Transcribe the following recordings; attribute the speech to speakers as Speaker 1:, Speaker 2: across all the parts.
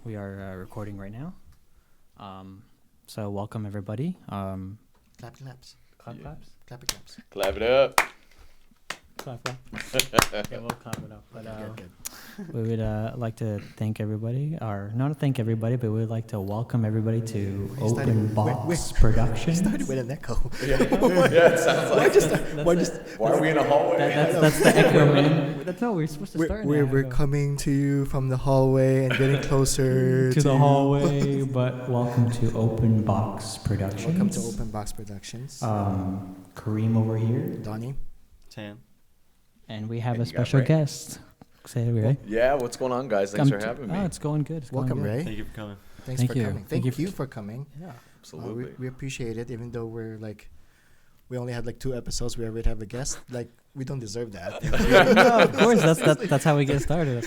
Speaker 1: We are recording right now. So welcome everybody.
Speaker 2: Clap claps.
Speaker 1: Clap claps.
Speaker 2: Clap claps.
Speaker 3: Clap it up.
Speaker 1: Clap clap. Okay, we'll clap it up. But
Speaker 2: Good.
Speaker 1: we would like to thank everybody, or not to thank everybody, but we would like to welcome everybody to Open Box Productions.
Speaker 2: Started with an echo.
Speaker 3: Yeah, it sounds like. Why are we in a hallway?
Speaker 1: That's the echo, man. That's not. We're supposed to start.
Speaker 2: We're coming to you from the hallway and getting closer
Speaker 1: to the hallway. But welcome to Open Box Productions.
Speaker 2: Welcome to Open Box Productions.
Speaker 1: Kareem over here.
Speaker 2: Donnie.
Speaker 4: Tam.
Speaker 1: And we have
Speaker 3: And
Speaker 1: a
Speaker 3: you got
Speaker 1: special
Speaker 3: Ray.
Speaker 1: guest. Say it, Ray.
Speaker 3: Yeah, what's going on, guys? Thanks for having me.
Speaker 1: Oh, it's going good.
Speaker 2: Welcome, Ray.
Speaker 4: Thank you for coming.
Speaker 2: Thanks
Speaker 1: Thank
Speaker 2: for
Speaker 1: you.
Speaker 2: coming. Thank you for coming.
Speaker 1: Yeah.
Speaker 3: Absolutely.
Speaker 2: We appreciate it, even though we only had 2 episodes. We already have a guest. We don't deserve that.
Speaker 1: No, of course. That's how we get started.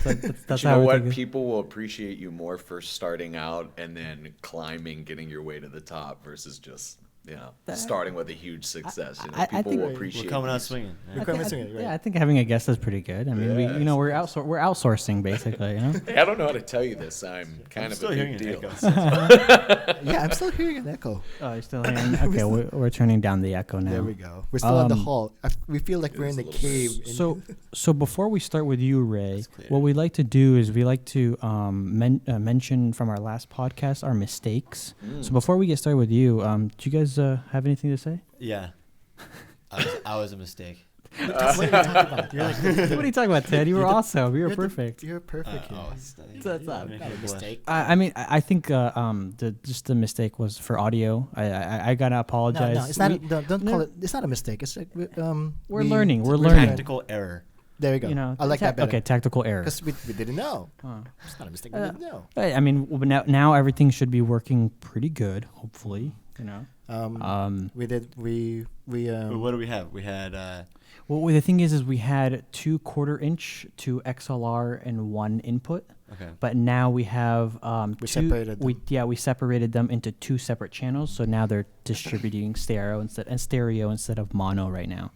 Speaker 1: That's
Speaker 3: you
Speaker 1: how
Speaker 3: know
Speaker 1: we
Speaker 3: what?
Speaker 1: think
Speaker 3: People will appreciate you more for starting out and then climbing, getting your way to the top versus just, starting with a huge success.
Speaker 1: I
Speaker 3: People
Speaker 1: think
Speaker 3: will appreciate
Speaker 4: We're coming out
Speaker 3: these.
Speaker 4: swinging.
Speaker 2: We're coming swinging, right?
Speaker 1: Yeah, I think having a guest is pretty good. I mean,
Speaker 3: Yeah,
Speaker 1: we're outsourcing basically.
Speaker 3: Hey, I don't know how to tell you this. I'm kind
Speaker 4: I'm
Speaker 3: of
Speaker 4: still
Speaker 3: a
Speaker 4: hearing
Speaker 3: big
Speaker 4: an
Speaker 3: deal.
Speaker 4: echo.
Speaker 2: Yeah, I'm still hearing an echo.
Speaker 1: Oh, you're still hearing? Okay, we're turning down the echo now.
Speaker 2: There we go. We're still in the
Speaker 1: Um,
Speaker 2: hall. We feel like we're in the
Speaker 3: It's a little
Speaker 2: cave.
Speaker 1: So before we start with you, Ray,
Speaker 4: clear.
Speaker 1: what we like to do is we like to mention from our last podcast our mistakes. So before we get started with you, do you guys have anything to say?
Speaker 4: Yeah. I was a mistake.
Speaker 2: What are you talking about? You're
Speaker 1: What are you talking about, Ted? You were awesome. You were perfect.
Speaker 2: You're perfect.
Speaker 1: That's
Speaker 2: not a mistake.
Speaker 1: I mean, I think the mistake was for audio. I gotta apologize.
Speaker 2: No, it's not. Don't call it. It's not a mistake. It's like
Speaker 1: We're learning. We're learning.
Speaker 4: Tactical error.
Speaker 2: There we go.
Speaker 1: You know,
Speaker 2: I like that better.
Speaker 1: Okay, tactical error.
Speaker 2: Because we didn't know.
Speaker 1: Huh.
Speaker 2: It's not a mistake. We didn't know.
Speaker 1: I mean, now everything should be working pretty good. Hopefully, you know.
Speaker 2: We did. We.
Speaker 4: What do we have? We had
Speaker 1: Well, the thing is we had 2 1/4-inch, 2 XLR, and 1 input.
Speaker 4: okay.
Speaker 1: But now we have
Speaker 2: We
Speaker 1: two,
Speaker 2: separated them.
Speaker 1: we separated them into 2 separate channels. So now they're distributing stereo instead of mono right now.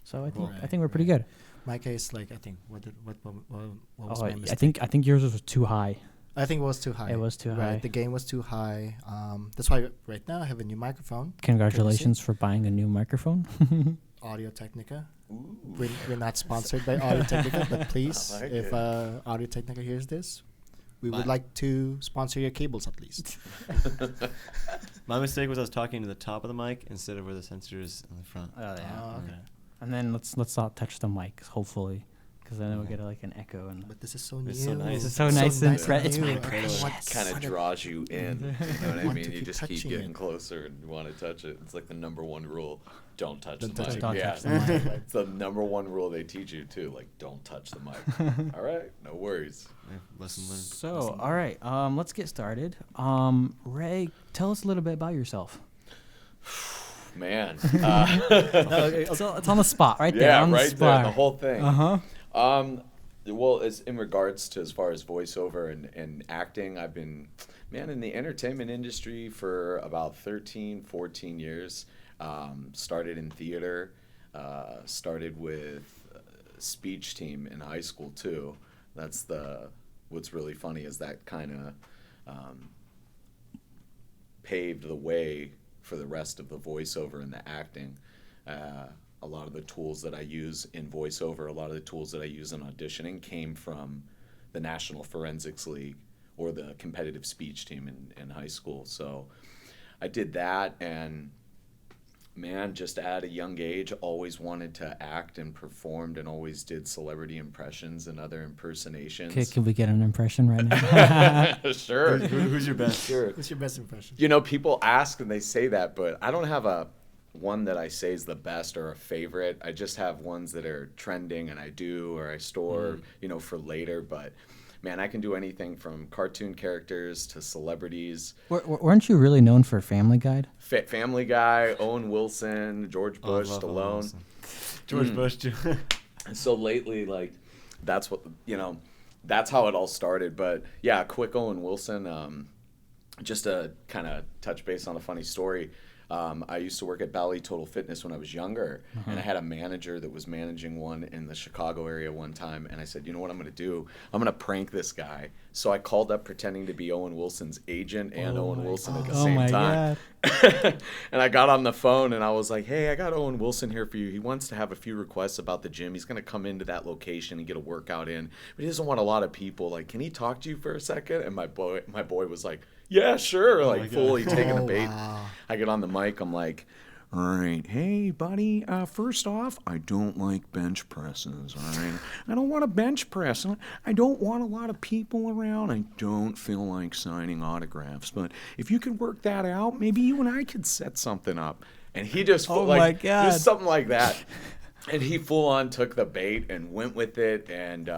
Speaker 1: So I think we're pretty good.
Speaker 2: My case, I think, what was
Speaker 1: Oh,
Speaker 2: my mistake?
Speaker 1: I think yours was too high.
Speaker 2: I think it was too high.
Speaker 1: It was too high.
Speaker 2: Right, the gain was too high. That's why right now I have a new microphone.
Speaker 1: Congratulations for buying a new microphone.
Speaker 2: Audio Technica. We're not sponsored by Audio Technica, but please,
Speaker 3: I like
Speaker 2: if
Speaker 3: it.
Speaker 2: Audio Technica hears this, we would like to sponsor your cables at least.
Speaker 4: My mistake was I was talking to the top of the mic instead of where the sensor is on the front.
Speaker 1: Oh yeah.
Speaker 2: Oh, okay.
Speaker 1: And then let's not touch the mic, hopefully, because then we'll get an echo. And
Speaker 2: But this is so new.
Speaker 4: It's so nice.
Speaker 1: It's so nice and it's
Speaker 2: new.
Speaker 1: my
Speaker 2: I
Speaker 1: precious.
Speaker 2: want
Speaker 3: Kind of
Speaker 2: to-
Speaker 3: draws you in. You know what I
Speaker 2: want
Speaker 3: mean?
Speaker 2: to
Speaker 3: You
Speaker 2: keep
Speaker 3: just keep
Speaker 2: touching
Speaker 3: getting
Speaker 2: it.
Speaker 3: closer and you want to touch it. It's like the number 1 rule: don't touch
Speaker 2: Don't
Speaker 3: the
Speaker 2: touch
Speaker 3: mic.
Speaker 2: it.
Speaker 1: Don't
Speaker 3: yeah,
Speaker 1: touch the mic.
Speaker 3: it's the number 1 rule they teach you too. Like, don't touch the mic. All right, no worries.
Speaker 4: Yeah, lesson learned.
Speaker 1: So, all right, let's get started. Ray, tell us a little bit about yourself.
Speaker 3: Man.
Speaker 1: It's on the spot, right there.
Speaker 3: Yeah,
Speaker 1: on
Speaker 3: right
Speaker 1: the
Speaker 3: there,
Speaker 1: spot.
Speaker 3: the whole thing.
Speaker 1: Uh-huh.
Speaker 3: Well, as in regards to as far as voiceover and acting, I've been, in the entertainment industry for about 13, 14 years. Started in theater, started with speech team in high school too. That's what's really funny is that kind of paved the way for the rest of the voiceover and the acting. A lot of the tools that I use in voiceover, a lot of the tools that I use in auditioning came from the National Forensics League or the competitive speech team in high school. So I did that, and just at a young age, always wanted to act and performed and always did celebrity impressions and other impersonations.
Speaker 1: Okay, can we get an impression right now?
Speaker 3: Sure.
Speaker 4: Who's your best?
Speaker 3: Sure.
Speaker 2: What's your best impression?
Speaker 3: People ask and they say that, but I don't have one that I say is the best or a favorite. I just have ones that are trending and I do or I store, for later. But man, I can do anything from cartoon characters to celebrities.
Speaker 1: Weren't you really known for Family Guy?
Speaker 3: Family Guy, Owen Wilson, George Bush,
Speaker 4: love Owen
Speaker 3: Stallone.
Speaker 4: Wilson. George Bush too.
Speaker 3: And so lately, that's what, that's how it all started. But yeah, quick Owen Wilson. just to kind of touch base on a funny story. I used to work at Bally Total Fitness when I was younger, and I had a manager that was managing one in the Chicago area one time, and I said, you know what I'm going to do? I'm going to prank this guy. So I called up pretending to be Owen Wilson's agent and Owen Wilson at the same time. And I got on the phone, and I was like, hey, I got Owen Wilson here for you. He wants to have a few requests about the gym. He's going to come into that location and get a workout in, but he doesn't want a lot of people. Like, can he talk to you for a second? And my boy was like, yeah, sure. Like, fully taking the bait.
Speaker 2: Wow.
Speaker 3: I get on the mic. I'm like, all right, hey, buddy, first off, I don't like bench presses, all right? I don't want to bench press. I don't want a lot of people around. I don't feel like signing autographs. But if you could work that out, maybe you and I could set something up. And he just,
Speaker 1: my God.
Speaker 3: just something like that. And he full on took the bait and went with it, and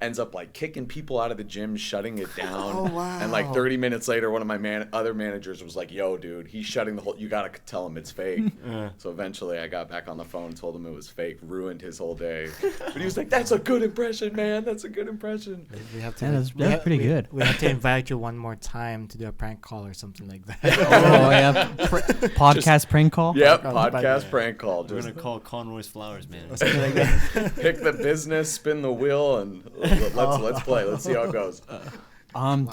Speaker 3: ends up like kicking people out of the gym, shutting it down.
Speaker 2: Oh, wow.
Speaker 3: And like 30 minutes later, one of my other managers was like, yo, dude, he's shutting the whole, you got to tell him it's fake. So eventually I got back on the phone, told him it was fake, ruined his whole day. But he was like, that's a good impression, man. That's a good impression.
Speaker 2: We have to.
Speaker 1: Yeah, that's pretty good.
Speaker 2: We have to invite you one more time to do a prank call or something like that.
Speaker 1: Oh, yeah. Podcast prank call?
Speaker 3: Yep,
Speaker 2: Podcast
Speaker 3: podcast prank call.
Speaker 4: We're
Speaker 3: Just
Speaker 4: gonna call Conroy's Flowers, man.
Speaker 2: Or something like that.
Speaker 3: pick the business, spin the wheel, and let's play. Let's see how it goes.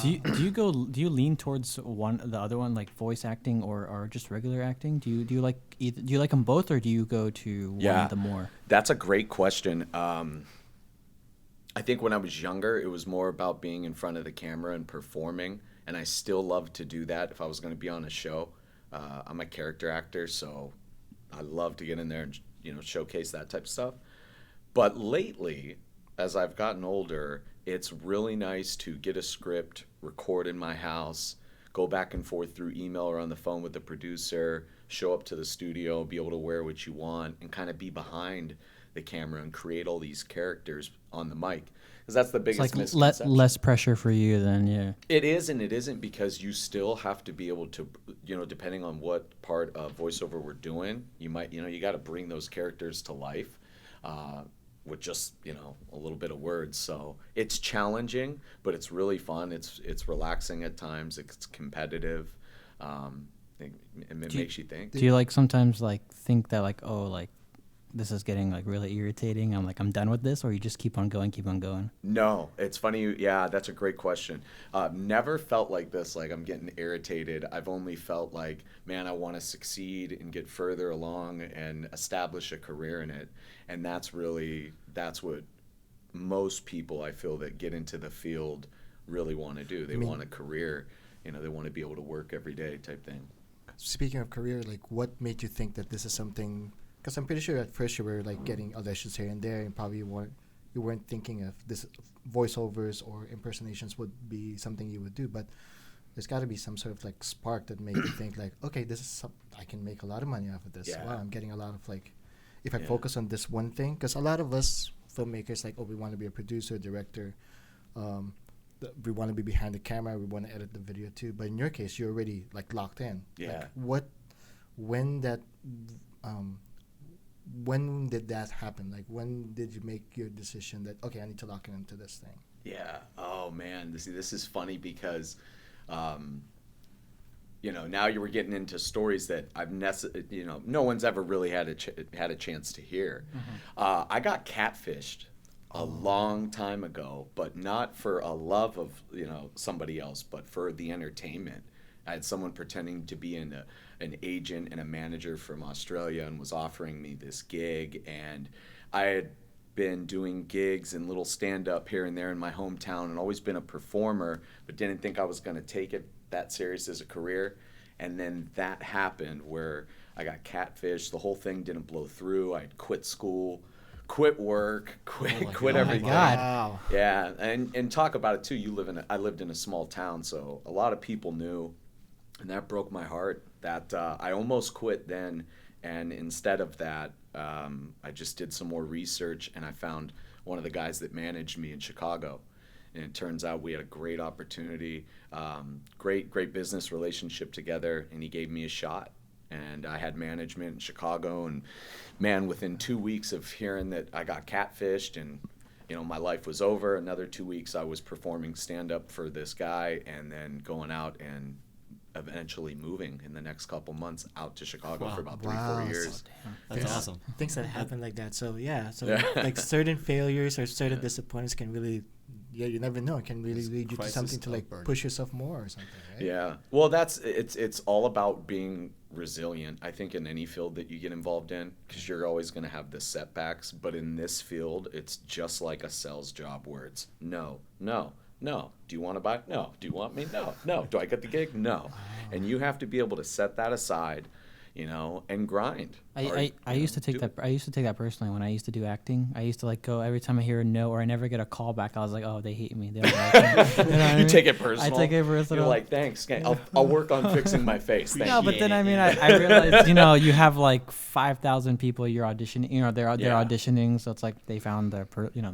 Speaker 1: Do you lean towards the other one, like voice acting or just regular acting? Do you like either, do you like them both, or do you go to one the more?
Speaker 3: That's a great question. I think when I was younger, it was more about being in front of the camera and performing, and I still love to do that if I was going to be on a show. I'm a character actor, so I love to get in there and showcase that type of stuff. But lately, as I've gotten older, it's really nice to get a script, record in my house, go back and forth through email or on the phone with the producer, show up to the studio, be able to wear what you want, and kind of be behind the camera and create all these characters on the mic. Because that's the biggest misconception.
Speaker 1: Less pressure for you then, yeah.
Speaker 3: It is and it isn't, because you still have to be able to, depending on what part of voiceover we're doing, you got to bring those characters to life. With just a little bit of words. So it's challenging, but it's really fun. It's relaxing at times. It's competitive. It makes you think.
Speaker 1: Do you like sometimes like think that like, oh, like this is getting like really irritating, I'm done with this, or you just keep on going?
Speaker 3: No, it's funny. Yeah, that's a great question. Never felt like this, like I'm getting irritated. I've only felt like, man, I want to succeed and get further along and establish a career in it. And that's what most people, I feel, that get into the field really want to do. They want a career, they want to be able to work every day type thing.
Speaker 2: Speaking of career, like what made you think that this is something? Because I'm pretty sure at first you were like getting auditions here and there, and probably you weren't thinking of this voiceovers or impersonations would be something you would do. But there's got to be some sort of like spark that made you think like, okay, this is I can make a lot of money off of this.
Speaker 3: Yeah.
Speaker 2: Wow, I'm getting a lot of like, if I focus on this one thing, because a lot of us filmmakers like, oh, we want to be a producer, director, we want to be behind the camera, we want to edit the video too. But in your case, you're already like locked in.
Speaker 3: Yeah.
Speaker 2: Like when did that happen? Like, when did you make your decision that, okay, I need to lock into this thing?
Speaker 3: Yeah. Oh, man. This is funny because, now you were getting into stories that no one's ever really had a chance to hear. Mm-hmm. I got catfished a long time ago, but not for a love of, somebody else, but for the entertainment. I had someone pretending to be an agent and a manager from Australia and was offering me this gig, and I had been doing gigs and little stand-up here and there in my hometown and always been a performer, but didn't think I was going to take it that serious as a career. And then that happened where I got catfished. The whole thing didn't blow through. I quit school, quit work, quit everything.
Speaker 2: Wow.
Speaker 3: Yeah, and talk about it too. I lived in a small town, so a lot of people knew. And that broke my heart. That I almost quit then, and instead of that, I just did some more research, and I found one of the guys that managed me in Chicago. And it turns out we had a great opportunity, great business relationship together, and he gave me a shot. And I had management in Chicago, and man, within 2 weeks of hearing that I got catfished and my life was over, another 2 weeks I was performing stand-up for this guy, and then going out and eventually moving in the next couple months out to Chicago
Speaker 4: Wow.
Speaker 3: for about 3-4
Speaker 2: Wow.
Speaker 3: years.
Speaker 4: That's
Speaker 2: Things-
Speaker 4: awesome.
Speaker 2: Things that happen like that. So yeah, so
Speaker 3: Yeah.
Speaker 2: like certain failures or certain
Speaker 3: Yeah.
Speaker 2: disappointments can really, you never know. It can really
Speaker 4: It's
Speaker 2: lead you to
Speaker 4: crisis
Speaker 2: something to like
Speaker 4: upward.
Speaker 2: push yourself more or something, right?
Speaker 3: Yeah. Well, it's all about being resilient. I think in any field that you get involved in, because you're always going to have the setbacks. But in this field, it's just like a sales job where it's no, no, no. Do you want to buy? No. Do you want me? No. No. Do I get the gig? No. And you have to be able to set that aside, and grind.
Speaker 1: I used to take that. I used to take that personally when I used to do acting. I used to like go every time I hear a no or I never get a call back. I was like, oh, they hate me. They don't like me. You know what I
Speaker 3: You
Speaker 1: mean?
Speaker 3: take it personal.
Speaker 1: I take it personal.
Speaker 3: You're like, thanks. I'll work on fixing my face. Thank
Speaker 1: No,
Speaker 3: you.
Speaker 1: but then I mean, I realized, you have like 5,000 people you're auditioning. They're
Speaker 3: Yeah.
Speaker 1: auditioning, so it's like they found the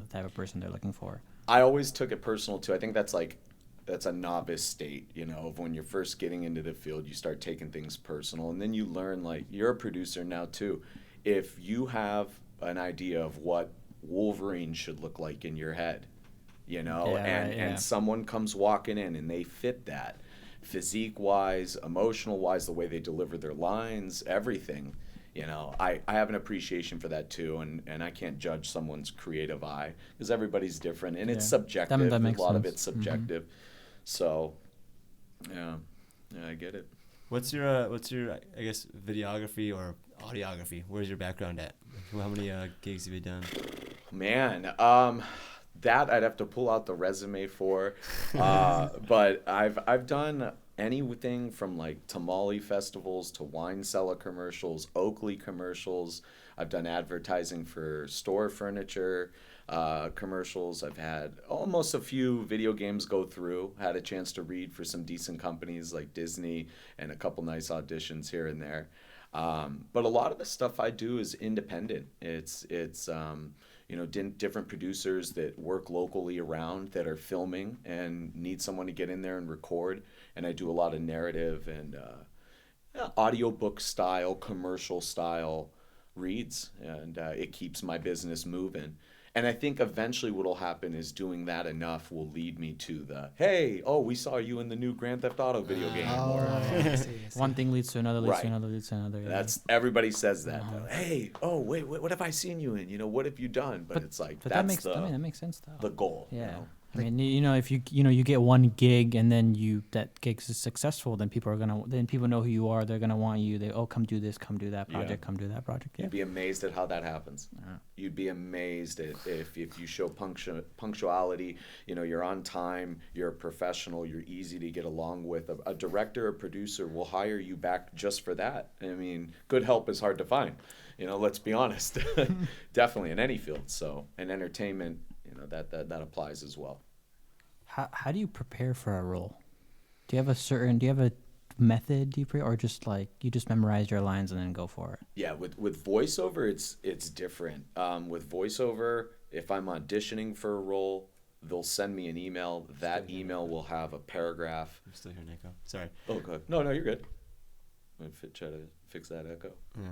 Speaker 1: type of person they're looking for.
Speaker 3: I always took it personal too. I think that's a novice state, of when you're first getting into the field, you start taking things personal, and then you learn, like, you're a producer now too. If you have an idea of what Wolverine should look like in your head, and someone comes walking in and they fit that physique wise, emotional wise, the way they deliver their lines, everything. I have an appreciation for that too, and I can't judge someone's creative eye because everybody's different and it's
Speaker 1: Yeah.
Speaker 3: subjective.
Speaker 1: That makes
Speaker 3: a lot of
Speaker 1: sense.
Speaker 3: it's subjective. So, yeah, I get it.
Speaker 4: What's your I guess videography or audiography? Where's your background at? How many gigs have you done?
Speaker 3: Man, that I'd have to pull out the resume for, but I've done anything from like tamale festivals to wine cellar commercials, Oakley commercials. I've done advertising for store furniture commercials. I've had almost a few video games go through. Had a chance to read for some decent companies like Disney and a couple nice auditions here and there. But a lot of the stuff I do is independent. It's different producers that work locally around that are filming and need someone to get in there and record. And I do a lot of narrative and audiobook style, commercial style reads, and it keeps my business moving. And I think eventually what will happen is doing that enough will lead me to the, hey, we saw you in the new Grand Theft Auto video game.
Speaker 2: I see.
Speaker 1: One thing leads to another, leads
Speaker 3: Right.
Speaker 1: to another, leads to another. Yeah.
Speaker 3: That's everybody says that.
Speaker 1: Uh-huh.
Speaker 3: Though. Hey, wait, what have I seen you in? What have you done? But it's like
Speaker 1: But
Speaker 3: that's
Speaker 1: that makes sense though.
Speaker 3: the goal.
Speaker 1: Yeah. I mean, if you get one gig and then that gig is successful, then people know who you are. They're gonna want you. Come do this, come do that project, come do that project. Yeah.
Speaker 3: You'd be amazed at how that happens. You'd be amazed at if you show punctuality. You're on time. You're a professional. You're easy to get along with. A director or producer will hire you back just for that. I mean, good help is hard to find. Let's be honest. Definitely in any field. So in entertainment, that applies as well.
Speaker 1: How do you prepare for a role? Do you have a method or just like you just memorize your lines and then go for it?
Speaker 3: Yeah, with voiceover, it's different. With voiceover, if I'm auditioning for a role, they'll send me an email. That email will have a paragraph.
Speaker 4: I'm still here, Nico. Sorry.
Speaker 3: Oh, good. No, you're good. I'm gonna try to fix that echo.
Speaker 4: Yeah.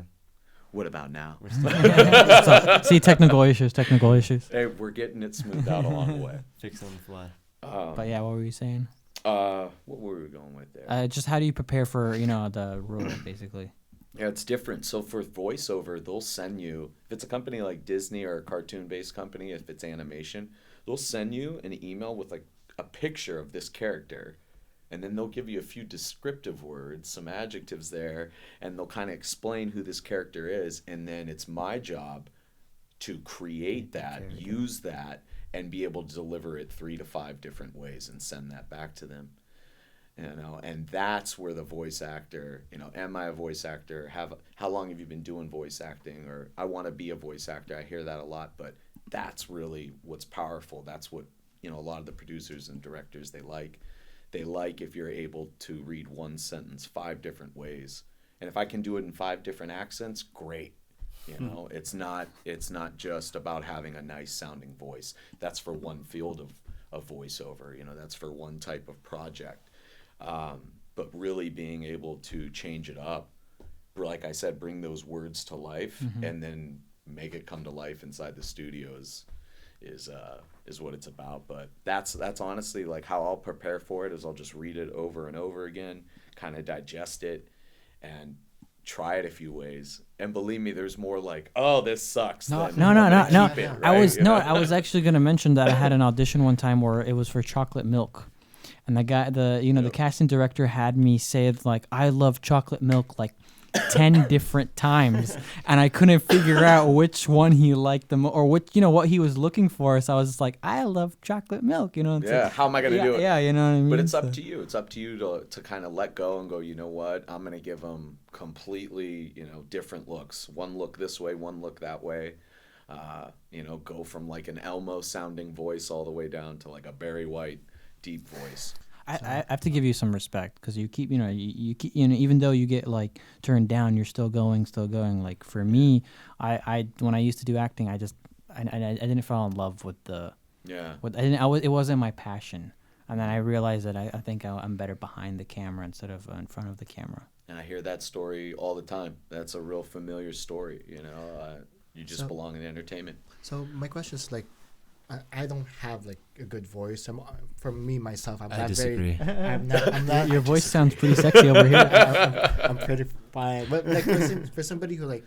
Speaker 3: What about now?
Speaker 4: We're still
Speaker 1: See, technical issues.
Speaker 3: Hey, we're getting it smoothed out along the way.
Speaker 4: fix on the fly.
Speaker 1: But yeah, what were you saying?
Speaker 3: What were we going with there?
Speaker 1: Just how do you prepare for the role, basically?
Speaker 3: Yeah, it's different. So for voiceover, they'll send you, if it's a company like Disney or a cartoon-based company, if it's animation, they'll send you an email with like a picture of this character. And then they'll give you a few descriptive words, some adjectives there, and they'll kind of explain who this character is. And then it's my job to create that, use that, and be able to deliver it 3 to 5 different ways and send that back to them. And that's where the voice actor, am I a voice actor? How long have you been doing voice acting? Or I want to be a voice actor. I hear that a lot, but that's really what's powerful. That's what, a lot of the producers and directors, they like. They like if you're able to read one sentence 5 different ways. And if I can do it in 5 different accents, great. It's not just about having a nice sounding voice. That's for one field of voiceover. That's for one type of project. But really being able to change it up, like I said, bring those words to life, and then make it come to life inside the studios is what it's about. But that's honestly like how I'll prepare for it is I'll just read it over and over again, kind of digest it, and try it a few ways. And believe me, there's more like, oh, this sucks.
Speaker 1: No.
Speaker 3: Keep it, right?
Speaker 1: I was actually gonna mention that I had an audition one time where it was for chocolate milk, and the casting director had me say like, I love chocolate milk like 10 different times, and I couldn't figure out which one he liked the most, or what he was looking for. So I was just like, I love chocolate milk, It's
Speaker 3: Yeah,
Speaker 1: like,
Speaker 3: how am I gonna do it?
Speaker 1: Yeah, you know what I mean.
Speaker 3: But it's up to you. It's up to you to kind of let go and go, you know what? I'm going to give them completely, different looks. One look this way, one look that way. Go from like an Elmo sounding voice all the way down to like a Barry White deep voice.
Speaker 1: I have to give you some respect because you keep, you keep, even though you get like turned down, you're still going. Like for me, I when I used to do acting, I didn't fall in love with it wasn't my passion. And then I realized that I think I'm better behind the camera instead of in front of the camera.
Speaker 3: And I hear that story all the time. That's a real familiar story, you just belong in entertainment.
Speaker 2: So my question is like, I don't have like a good voice. For me myself, I'm
Speaker 4: I
Speaker 2: not
Speaker 4: disagree.
Speaker 2: very. I'm not.
Speaker 1: Your voice sounds pretty sexy over here.
Speaker 2: I'm pretty fine, but like for somebody who like,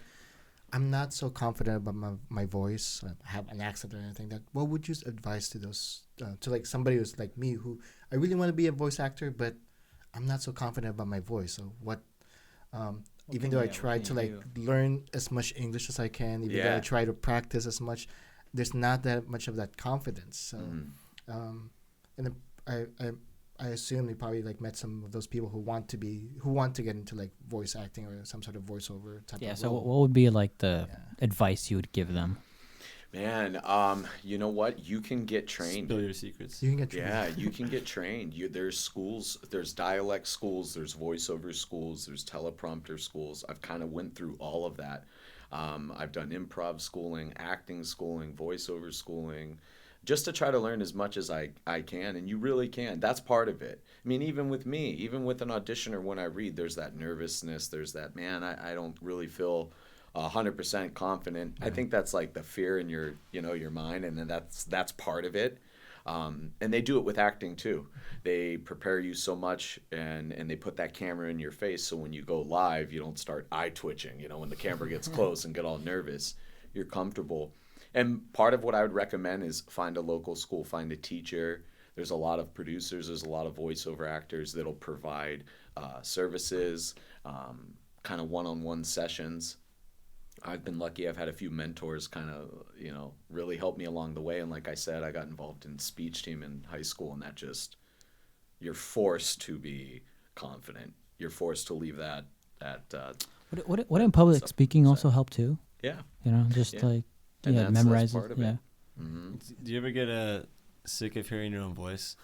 Speaker 2: I'm not so confident about my voice. I have an accent or anything. What would you advise to those to like somebody who's like me who I really want to be a voice actor, but I'm not so confident about my voice. So what? Even though I try to like learn as much English as I can, even though I try to practice as much, there's not that much of that confidence. So, and I assume you probably like met some of those people who want to get into like voice acting or some sort of voiceover type of role.
Speaker 1: So what would be like the advice you would give them?
Speaker 3: Man, you know what? You can get trained.
Speaker 4: Spill your secrets.
Speaker 2: You can get trained.
Speaker 3: Yeah, you can get trained. There's schools, there's dialect schools, there's voiceover schools, there's teleprompter schools. I've kind of went through all of that. I've done improv schooling, acting schooling, voiceover schooling, just to try to learn as much as I can, and you really can. That's part of it. I mean, even with me, even with an auditioner, when I read, there's that nervousness, there's that, man, I don't really feel 100% confident. I think that's like the fear in your mind, and then that's part of it. And they do it with acting too. They prepare you so much, and they put that camera in your face, so when you go live, you don't start eye twitching. When the camera gets close and get all nervous, you're comfortable. And part of what I would recommend is find a local school, find a teacher. There's a lot of producers, there's a lot of voiceover actors that'll provide services, kind of one-on-one sessions. I've been lucky. I've had a few mentors kind of, really help me along the way. And like I said, I got involved in speech team in high school, and you're forced to be confident. You're forced to leave that.
Speaker 1: Wouldn't public speaking also help too?
Speaker 3: Yeah.
Speaker 1: Memorize
Speaker 3: part
Speaker 1: it.
Speaker 3: of
Speaker 1: Yeah.
Speaker 3: it. Mm-hmm.
Speaker 4: Do you ever get sick of hearing your own voice?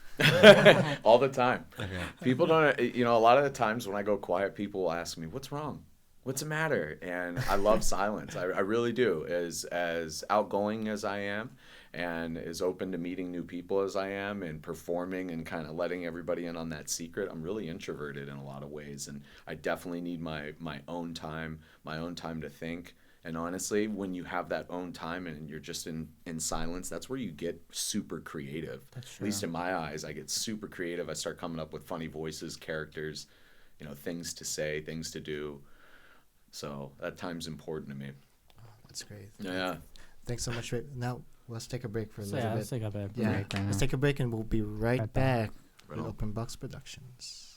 Speaker 3: All the time.
Speaker 4: Okay.
Speaker 3: People don't, a lot of the times when I go quiet, people will ask me, what's wrong? What's the matter? And I love silence. I really do. As outgoing as I am, and as open to meeting new people as I am, and performing and kind of letting everybody in on that secret, I'm really introverted in a lot of ways, and I definitely need my own time to think. And honestly, when you have that own time and you're just in silence, that's where you get super creative.
Speaker 1: That's true.
Speaker 3: At least in my eyes, I get super creative. I start coming up with funny voices, characters, things to say, things to do. So that time's important to me.
Speaker 2: Oh, that's great.
Speaker 3: Yeah.
Speaker 2: Thanks so much. Now let's take a break for a little bit.
Speaker 1: Let's take a break.
Speaker 2: Let's take a break, and we'll be right back
Speaker 3: Right
Speaker 2: with
Speaker 3: on.
Speaker 2: Open Box Productions.